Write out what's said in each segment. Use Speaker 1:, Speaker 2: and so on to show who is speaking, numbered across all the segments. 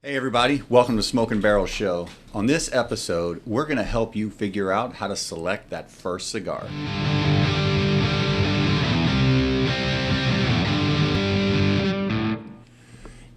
Speaker 1: Hey everybody, welcome to Smoke and Barrel Show. On this episode, we're going to help you figure out how to select that first cigar.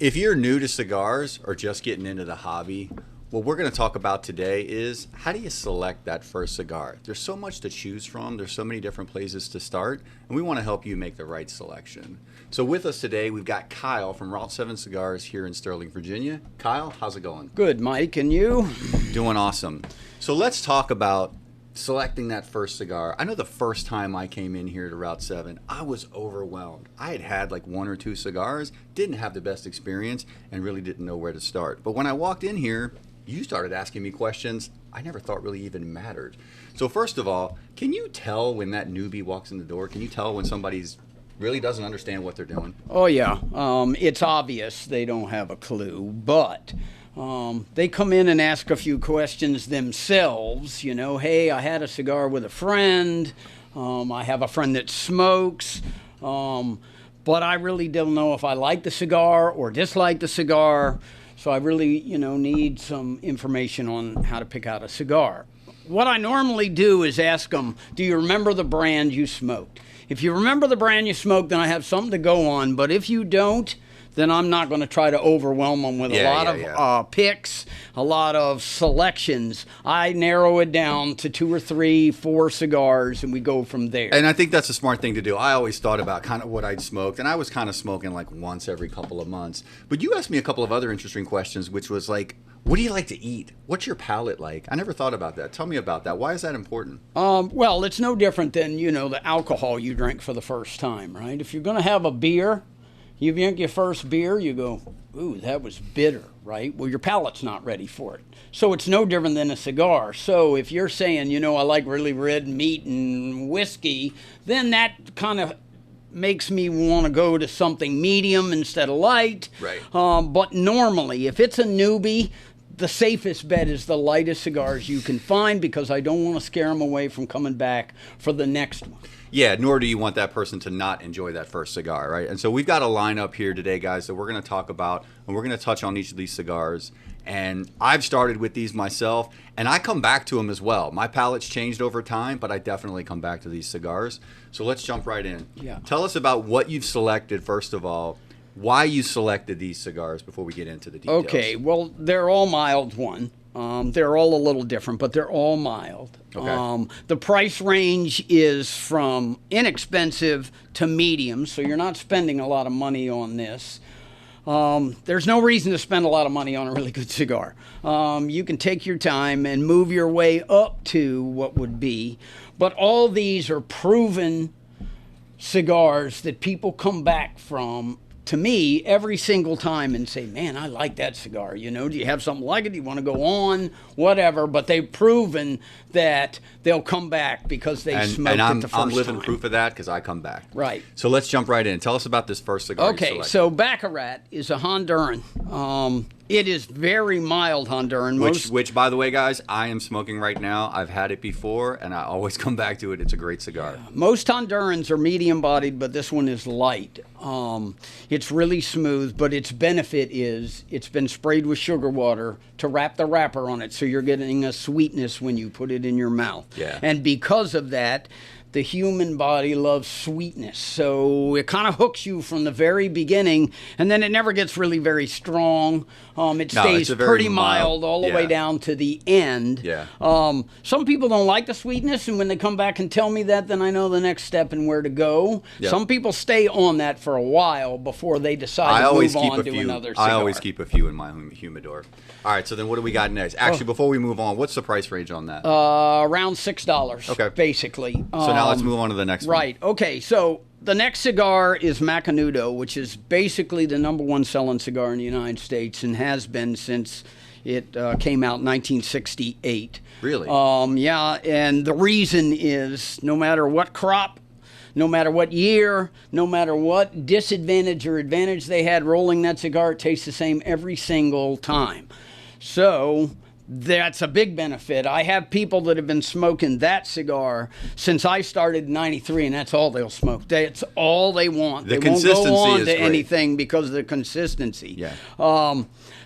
Speaker 1: If you're new to cigars or just getting into the hobby, what we're going to talk about today is how do you select that first cigar? There's so much to choose from. There's so many different places to start, and we want to help you make the right selection. So with us today, we've got Kyle from Route 7 Cigars here in Sterling, Virginia. Kyle, how's it going?
Speaker 2: Good, Mike, and you?
Speaker 1: Doing awesome. So let's talk about selecting that first cigar. I know the first time I came in here to Route 7, I was overwhelmed. I had had like one or two cigars, didn't have the best experience, and really didn't know where to start. But when I walked in here, you started asking me questions I never thought really even mattered. So first of all, can you tell when that newbie walks in the door? Can you tell when somebody's really doesn't understand what they're doing?
Speaker 2: Oh, yeah. It's obvious they don't have a clue, but they come in and ask a few questions themselves. You know, hey, I had a cigar with a friend. I have a friend that smokes. But I really don't know if I like the cigar or dislike the cigar. So I really, need some information on how to pick out a cigar. What I normally do is ask them, do you remember the brand you smoked? If you remember the brand you smoked, then I have something to go on. But if you don't, then I'm not going to try to overwhelm them with a lot of picks, a lot of selections. I narrow it down to 2 or 3, 4 cigars, and we go from there.
Speaker 1: And I think that's a smart thing to do. I always thought about kind of what I'd smoked, and I was kind of smoking like once every couple of months. But you asked me a couple of other interesting questions, which was like, what do you like to eat? What's your palate like? I never thought about that. Tell me about that. Why is that important?
Speaker 2: Well, it's no different than, the alcohol you drink for the first time, right? If you're going to have a beer, you drink your first beer, you go, ooh, that was bitter, right? Well, your palate's not ready for it. So it's no different than a cigar. So if you're saying, I like really red meat and whiskey, then that kind of makes me want to go to something medium instead of light.
Speaker 1: Right.
Speaker 2: But normally, if it's a newbie, the safest bet is the lightest cigars you can find because I don't want to scare them away from coming back for the next one.
Speaker 1: Yeah, nor do you want that person to not enjoy that first cigar, right? And so we've got a lineup here today, guys, that we're going to talk about, and we're going to touch on each of these cigars. And I've started with these myself, and I come back to them as well. My palate's changed over time, but I definitely come back to these cigars. So let's jump right in.
Speaker 2: Yeah.
Speaker 1: Tell us about what you've selected, first of all, why you selected these cigars before we get into the details.
Speaker 2: Okay, well, they're all mild one. They're all a little different, but they're all mild.
Speaker 1: Okay.
Speaker 2: The price range is from inexpensive to medium, so you're not spending a lot of money on this. There's no reason to spend a lot of money on a really good cigar. You can take your time and move your way up to what would be, but all these are proven cigars that people come back from to me every single time and say, man, I like that cigar. Do you have something like it? Do you want to go on? Whatever. But they've proven that they'll come back because they smoked it the first time.
Speaker 1: I'm living proof of that because I come back.
Speaker 2: Right.
Speaker 1: So let's jump right in. Tell us about this first cigar.
Speaker 2: Okay, so Baccarat is a Honduran. It is very mild Honduran.
Speaker 1: Which, by the way, guys, I am smoking right now. I've had it before, and I always come back to it. It's a great cigar.
Speaker 2: Most Hondurans are medium-bodied, but this one is light. It's really smooth, but its benefit is it's been sprayed with sugar water to wrap the wrapper on it, so you're getting a sweetness when you put it in your mouth.
Speaker 1: Yeah.
Speaker 2: And because of that, the human body loves sweetness, so it kind of hooks you from the very beginning, and then it never gets really very strong. It stays pretty mild all the way down to the end.
Speaker 1: Yeah.
Speaker 2: Some people don't like the sweetness, and when they come back and tell me that, then I know the next step and where to go.
Speaker 1: Yep.
Speaker 2: Some people stay on that for a while before they decide to move on to another cigar.
Speaker 1: I always keep a few in my humidor. All right, so then what do we got next? Actually, before we move on, what's the price range on that?
Speaker 2: Around $6,
Speaker 1: okay,
Speaker 2: basically.
Speaker 1: So now let's move on to the next one.
Speaker 2: Right, okay, so the next cigar is Macanudo, which is basically the #1 selling cigar in the United States and has been since it came out in 1968.
Speaker 1: Really?
Speaker 2: Yeah, and the reason is no matter what crop, no matter what year, no matter what disadvantage or advantage they had rolling that cigar, it tastes the same every single time. So That's a big benefit. I have people that have been smoking that cigar since I started in '93, and that's all they'll smoke. That's all they want.
Speaker 1: The
Speaker 2: they won't
Speaker 1: consistency
Speaker 2: go on
Speaker 1: is
Speaker 2: to
Speaker 1: great.
Speaker 2: anything because of the consistency.
Speaker 1: Yeah.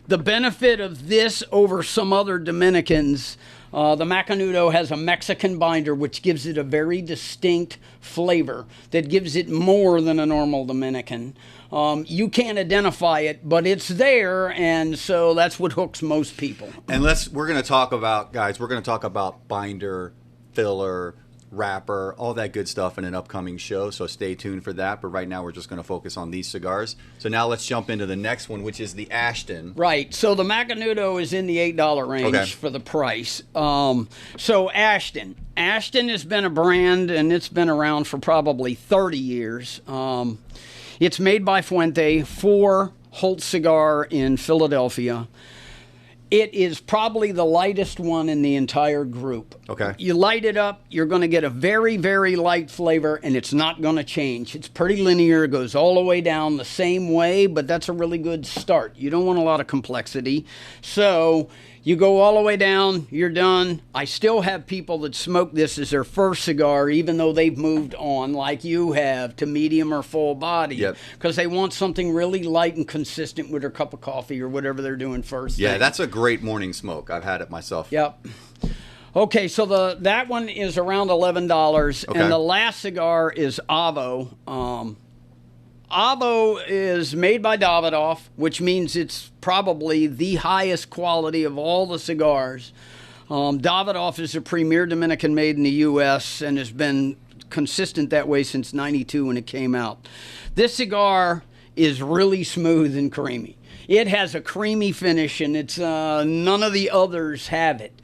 Speaker 2: The benefit of this over some other Dominicans, the Macanudo has a Mexican binder, which gives it a very distinct flavor that gives it more than a normal Dominican. You can't identify it, but it's there, and so that's what hooks most people.
Speaker 1: And we're going to talk about, guys, we're going to talk about binder, filler, wrapper, all that good stuff in an upcoming show, so stay tuned for that. But right now we're just going to focus on these cigars. So now let's jump into the next one, which is the Ashton.
Speaker 2: Right. So the Macanudo is in the $8 range for the price. So Ashton has been a brand, and it's been around for probably 30 years. It's made by Fuente for Holt Cigar in Philadelphia. It is probably the lightest one in the entire group.
Speaker 1: Okay.
Speaker 2: You light it up, you're going to get a very, very light flavor, and it's not going to change. It's pretty linear. It goes all the way down the same way, but that's a really good start. You don't want a lot of complexity. So you go all the way down, you're done. I still have people that smoke this as their first cigar, even though they've moved on, like you have, to medium or full body. Because they want something really light and consistent with their cup of coffee or whatever they're doing first.
Speaker 1: Yeah, that's a great morning smoke. I've had it myself.
Speaker 2: Yep. Okay, so that one is around $11, and the last cigar is Avo. Avo is made by Davidoff, which means it's probably the highest quality of all the cigars. Davidoff is a premier Dominican made in the U.S. and has been consistent that way since '92 when it came out. This cigar is really smooth and creamy. It has a creamy finish, and it's none of the others have it.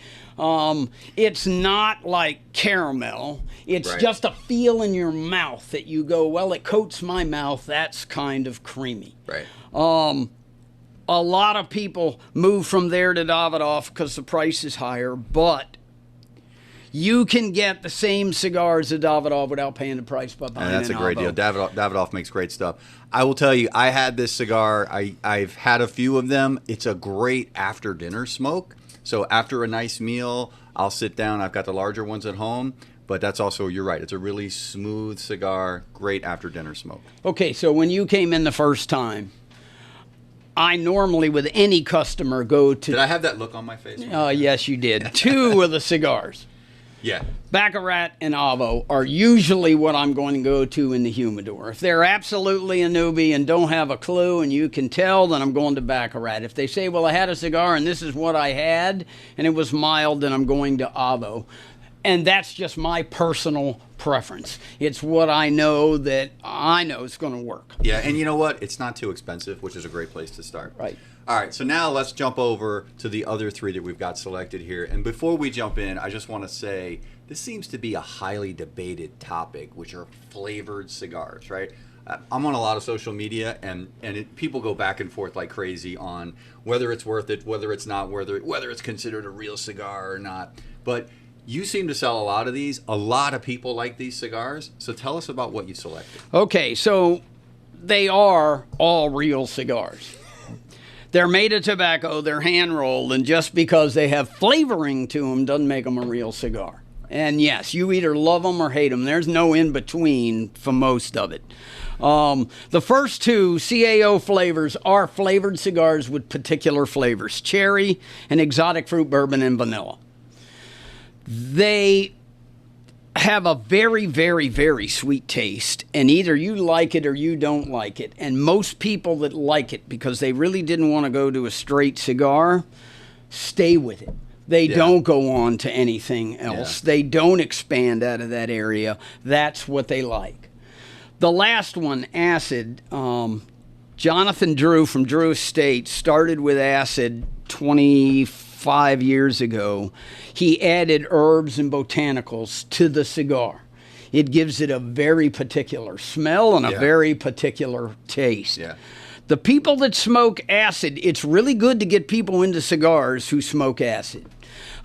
Speaker 2: It's not like caramel. It's just a feel in your mouth that you go, well, it coats my mouth. That's kind of creamy.
Speaker 1: Right.
Speaker 2: A lot of people move from there to Davidoff because the price is higher, but you can get the same cigars at Davidoff without paying the price by buying
Speaker 1: that's a great
Speaker 2: Avo.
Speaker 1: deal. Davidoff makes great stuff. I will tell you, I had this cigar. I've had a few of them. It's a great after dinner smoke. So after a nice meal, I'll sit down. I've got the larger ones at home. But that's also, you're right, it's a really smooth cigar, great after dinner smoke.
Speaker 2: Okay, so when you came in the first time, I normally, with any customer, go to...
Speaker 1: Did I have that look on my face?
Speaker 2: Yes, you did. Two of the cigars.
Speaker 1: Yeah.
Speaker 2: Baccarat and Avo are usually what I'm going to go to in the humidor. If they're absolutely a newbie and don't have a clue and you can tell, then I'm going to Baccarat. If they say, well, I had a cigar and this is what I had, and it was mild, then I'm going to Avo. And that's just my personal preference. It's what I know that I know is going to work.
Speaker 1: Yeah, and you know what? It's not too expensive, which is a great place to start.
Speaker 2: Right.
Speaker 1: All right, so now let's jump over to the other three that we've got selected here. And before we jump in, I just want to say this seems to be a highly debated topic, which are flavored cigars, right? I'm on a lot of social media, and people go back and forth like crazy on whether it's worth it, whether it's not worth it, whether it's considered a real cigar or not. But you seem to sell a lot of these. A lot of people like these cigars. So tell us about what you selected.
Speaker 2: Okay, so they are all real cigars. They're made of tobacco, they're hand-rolled, and just because they have flavoring to them doesn't make them a real cigar. And yes, you either love them or hate them. There's no in-between for most of it. The first two CAO flavors are flavored cigars with particular flavors: cherry and exotic fruit bourbon and vanilla. They have a very, very, very sweet taste, and either you like it or you don't like it. And most people that like it, because they really didn't want to go to a straight cigar, stay with it. They don't go on to anything else. They don't expand out of that area. That's what they like. The last one, Acid, Jonathan Drew from Drew Estate started with Acid 25 years ago. He added herbs and botanicals to the cigar. It gives it a very particular smell and a very particular taste. Yeah. The people that smoke acid, it's really good to get people into cigars who smoke acid.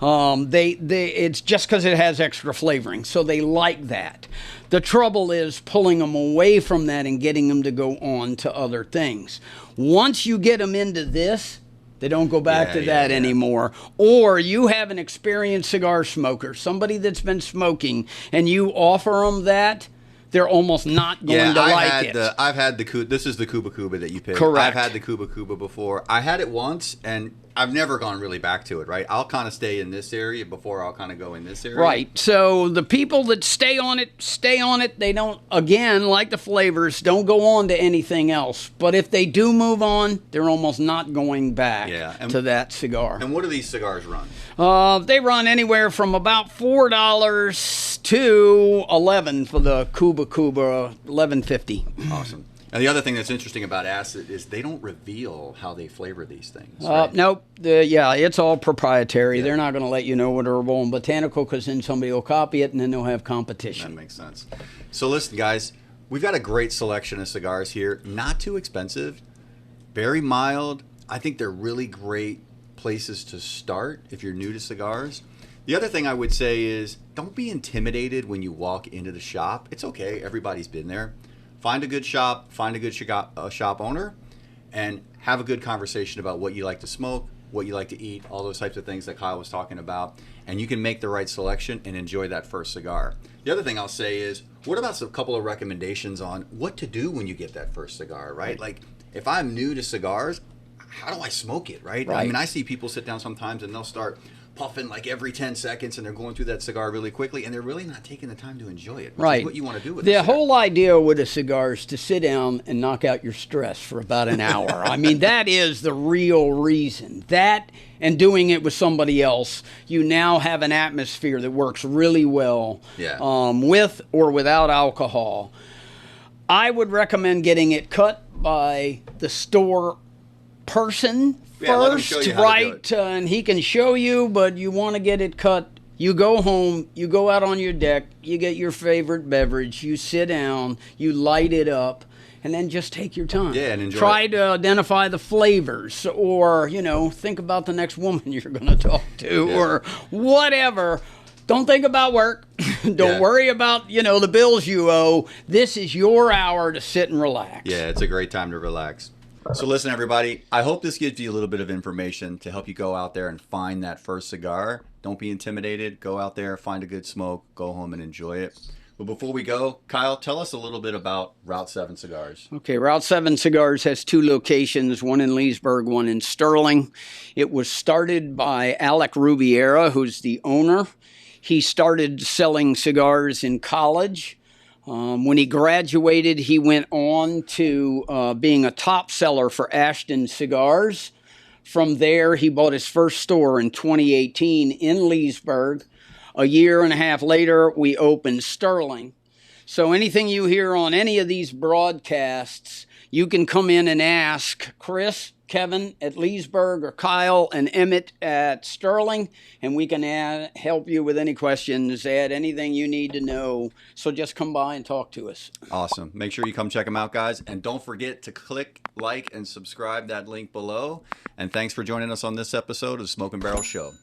Speaker 2: It's just because it has extra flavoring, so they like that. The trouble is pulling them away from that and getting them to go on to other things. Once you get them into this, They don't go back to that anymore. Or you have an experienced cigar smoker, somebody that's been smoking, and you offer them that, they're almost not going to like it.
Speaker 1: I've had this is the Kuba that you picked.
Speaker 2: Correct.
Speaker 1: I've had the Kuba before. I had it once, and I've never gone really back to it, right? I'll kind of stay in this area before I'll kind of go in this area.
Speaker 2: Right. So the people that stay on it. They don't, again, like the flavors, don't go on to anything else. But if they do move on, they're almost not going back to that cigar.
Speaker 1: And what do these cigars run?
Speaker 2: They run anywhere from about $4 to $11 for the Kuba, $11.50.
Speaker 1: Awesome. And the other thing that's interesting about acid is they don't reveal how they flavor these things. Right?
Speaker 2: Nope. It's all proprietary. Yeah. They're not going to let you know what herbal and botanical, because then somebody will copy it and then they'll have competition.
Speaker 1: That makes sense. So listen, guys, we've got a great selection of cigars here. Not too expensive, very mild. I think they're really great places to start if you're new to cigars. The other thing I would say is don't be intimidated when you walk into the shop. It's okay. Everybody's been there. Find a good shop, find a good shop owner, and have a good conversation about what you like to smoke, what you like to eat, all those types of things that Kyle was talking about. And you can make the right selection and enjoy that first cigar. The other thing I'll say is, what about a couple of recommendations on what to do when you get that first cigar, right? Like, if I'm new to cigars, how do I smoke it, right? I mean, I see people sit down sometimes and they'll start puffing like every 10 seconds and they're going through that cigar really quickly and they're really not taking the time to enjoy it, which is what you want to do with it.
Speaker 2: The whole idea with a cigar is to sit down and knock out your stress for about an hour. I mean, that is the real reason. That and doing it with somebody else, you now have an atmosphere that works really well with or without alcohol. I would recommend getting it cut by the store person first, right? And he can show you, but you want to get it cut. You go home, you go out on your deck, you get your favorite beverage, you sit down, you light it up, and then just take your time.
Speaker 1: Yeah, and enjoy
Speaker 2: Try to identify the flavors, or, think about the next woman you're going to talk to, or whatever. Don't think about work. Don't worry about, the bills you owe. This is your hour to sit and relax.
Speaker 1: Yeah, it's a great time to relax. So listen, everybody, I hope this gives you a little bit of information to help you go out there and find that first cigar. Don't be intimidated. Go out there, find a good smoke, go home and enjoy it. But before we go, Kyle, tell us a little bit about Route 7 Cigars.
Speaker 2: Okay, Route 7 Cigars has 2 locations, one in Leesburg, one in Sterling. It was started by Alec Rubiera, who's the owner. He started selling cigars in college. When he graduated, he went on to being a top seller for Ashton Cigars. From there, he bought his first store in 2018 in Leesburg. A year and a half later, we opened Sterling. So anything you hear on any of these broadcasts, you can come in and ask Chris, Kevin at Leesburg, or Kyle and Emmett at Sterling, and we can help you with any questions, add anything you need to know. So just come by and talk to us.
Speaker 1: Awesome. Make sure you come check them out, guys. And don't forget to click, like, and subscribe that link below. And thanks for joining us on this episode of Smoke and Barrel Show.